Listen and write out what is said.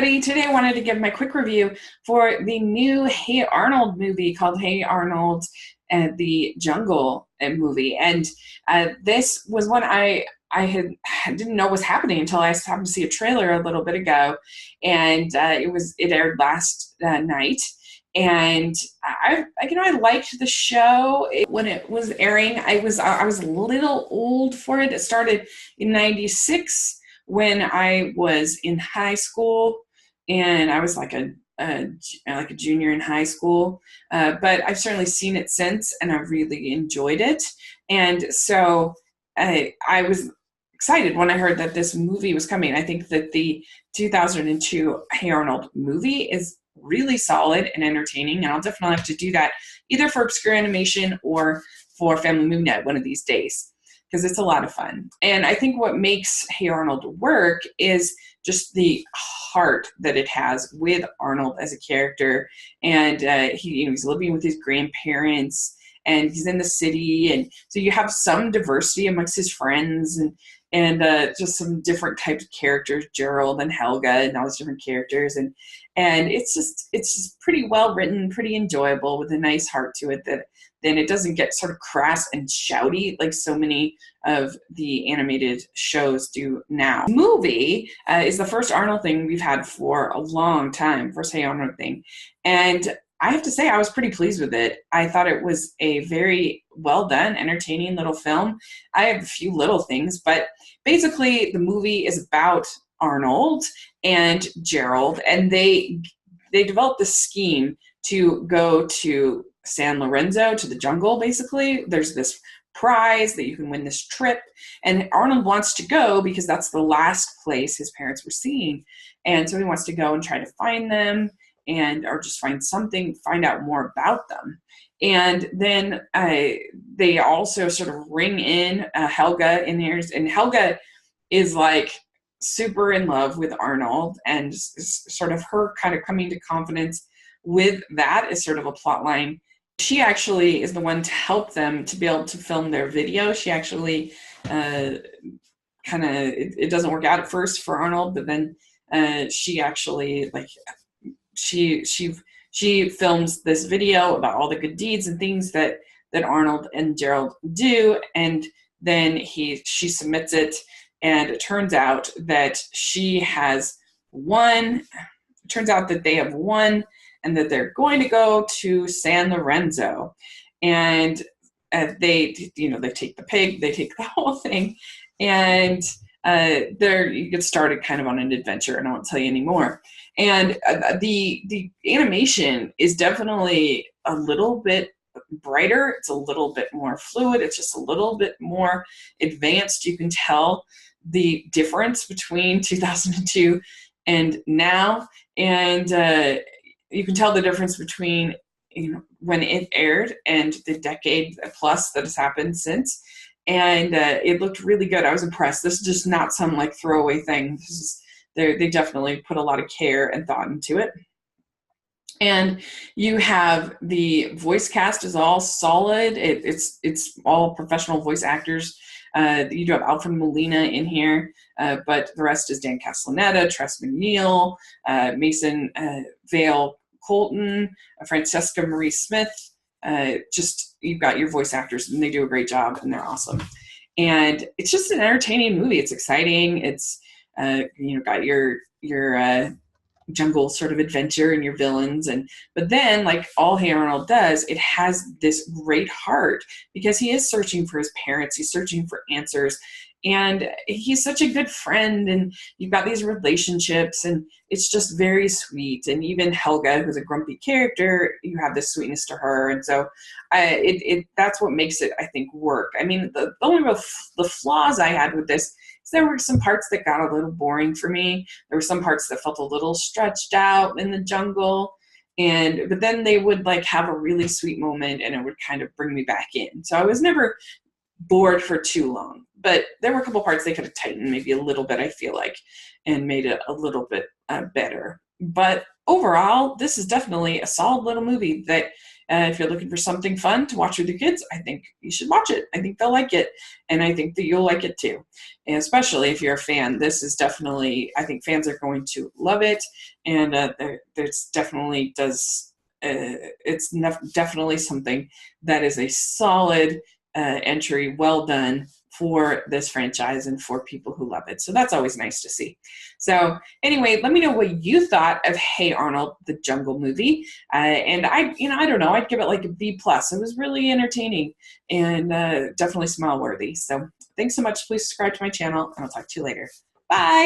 everybody. Today I wanted to give my quick review for the new Hey Arnold movie called Hey Arnold and the Jungle movie. And this was one I didn't know was happening until I happened to see a trailer a little bit ago. And it aired last night. And I liked the show when it was airing. I was a little old for it. It started in '96 when I was in high school, and I was like a junior in high school. But I've certainly seen it since, and I've really enjoyed it. And so I was excited when I heard that this movie was coming. I think that the 2002 Hey Arnold movie is really solid and entertaining, and I'll definitely have to do that either for Obscure Animation or for Family Movie Net one of these days, because it's a lot of fun. And I think what makes Hey Arnold work is just the heart that it has with Arnold as a character. And he's living with his grandparents, and he's in the city, and so you have some diversity amongst his friends, and just some different types of characters, Gerald and Helga, and all those different characters, and it's just pretty well written, pretty enjoyable, with a nice heart to it. That then it doesn't get sort of crass and shouty like so many of the animated shows do now. The movie is the first Arnold thing we've had for a long time, first Hey Arnold thing, and I have to say I was pretty pleased with it. I thought it was a very well done, entertaining little film. I have a few little things, but basically the movie is about Arnold and Gerald, and they developed this scheme to go to San Lorenzo, to the jungle, basically. There's this prize that you can win this trip, and Arnold wants to go because that's the last place his parents were seeing. And so he wants to go and try to find them, or just find out more about them. And then they also sort of ring in Helga in there, and Helga is like super in love with Arnold, and sort of her kind of coming to confidence with that is sort of a plot line. She actually is the one to help them to be able to film their video. She actually it doesn't work out at first for Arnold, but then she actually she films this video about all the good deeds and things that Arnold and Gerald do, and then she submits it, and it turns out that she has won. It turns out that they have won, and that they're going to go to San Lorenzo, and they take the pig, they take the whole thing, and you get started kind of on an adventure, and I won't tell you anymore. And the animation is definitely a little bit brighter. It's a little bit more fluid. It's just a little bit more advanced. You can tell the difference between 2002 and now, and you can tell the difference between when it aired and the decade plus that has happened since. And it looked really good. I was impressed. This is just not some like throwaway thing. They definitely put a lot of care and thought into it. And you have the voice cast is all solid. It's all professional voice actors. You do have Alfred Molina in here, but the rest is Dan Castellaneta, Tress MacNeille, Mason Vale Colton, Francesca Marie Smith. Just you've got your voice actors, and they do a great job, and they're awesome. And it's just an entertaining movie. It's exciting. It's got your jungle sort of adventure and your villains, but then, like all Hey Arnold does, it has this great heart because he is searching for his parents. He's searching for answers, and he's such a good friend, and you've got these relationships, and it's just very sweet. And even Helga, who's a grumpy character, you have this sweetness to her, and so that's what makes it, I think, work. I mean, the only the flaws I had with this, there were some parts that got a little boring for me. There were some parts that felt a little stretched out in the jungle, but then they would like have a really sweet moment, and it would kind of bring me back in. So I was never bored for too long, but there were a couple parts they could have tightened maybe a little bit, I feel like, and made it a little bit better. But overall, this is definitely a solid little movie that If you're looking for something fun to watch with your kids, I think you should watch it. I think they'll like it, and I think that you'll like it too. And especially if you're a fan, this is definitely, I think fans are going to love it, and there's definitely does. Definitely something that is a solid entry, well done for this franchise and for people who love it. So that's always nice to see. So anyway, let me know what you thought of Hey Arnold, the Jungle movie. And I don't know, I'd give it like a B plus. It was really entertaining and definitely smile worthy. So thanks so much. Please subscribe to my channel, and I'll talk to you later. Bye.